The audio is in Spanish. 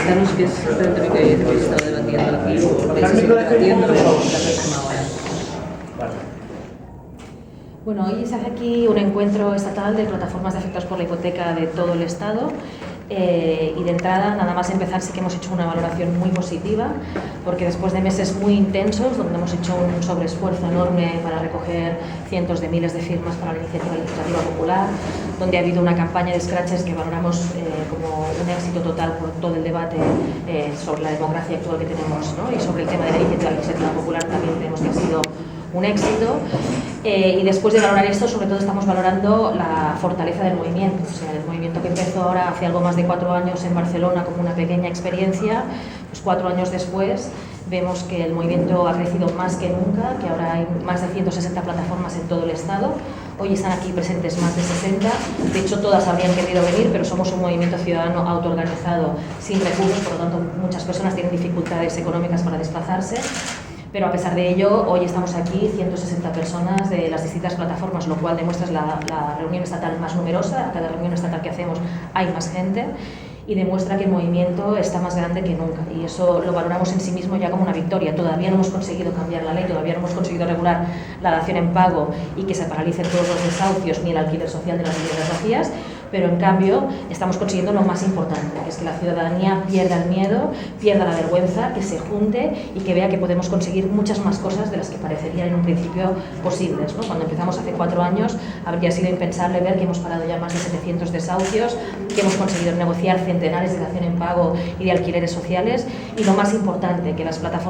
Carlos, que es el tema que hemos estado debatiendo aquí, o vais a seguir debatiendo la próxima hora. Bueno, hoy se hace aquí un encuentro estatal de plataformas de afectados por la hipoteca de todo el Estado. Y de entrada, nada más empezar, sí que hemos hecho una valoración muy positiva, porque después de meses muy intensos, donde hemos hecho un sobreesfuerzo enorme para recoger cientos de miles de firmas para la iniciativa legislativa popular, donde ha habido una campaña de scratches que valoramos como un éxito total por todo el debate sobre la democracia actual que tenemos, ¿no? Y sobre el tema de la iniciativa legislativa popular también creemos que ha sido un éxito. Y después de valorar esto, sobre todo estamos valorando la fortaleza del movimiento, o sea, el movimiento que empezó ahora hace algo más de 4 años en Barcelona como una pequeña experiencia, pues 4 años después vemos que el movimiento ha crecido más que nunca, que ahora hay más de 160 plataformas en todo el Estado. Hoy están aquí presentes más de 60, de hecho todas habrían querido venir, pero somos un movimiento ciudadano autoorganizado sin recursos, por lo tanto muchas personas tienen dificultades económicas para desplazarse. Pero a pesar de ello, hoy estamos aquí 160 personas de las distintas plataformas, lo cual demuestra la reunión estatal más numerosa. Cada reunión estatal que hacemos hay más gente y demuestra que el movimiento está más grande que nunca. Y eso lo valoramos en sí mismo ya como una victoria. Todavía no hemos conseguido cambiar la ley, todavía no hemos conseguido regular la dación en pago y que se paralicen todos los desahucios ni el alquiler social de las viviendas vacías, pero en cambio estamos consiguiendo lo más importante, que es que la ciudadanía pierda el miedo, pierda la vergüenza, que se junte y que vea que podemos conseguir muchas más cosas de las que parecerían en un principio posibles, ¿no? Cuando empezamos hace 4 años habría sido impensable ver que hemos parado ya más de 700 desahucios, que hemos conseguido negociar centenares de dación en pago y de alquileres sociales y lo más importante, que las plataformas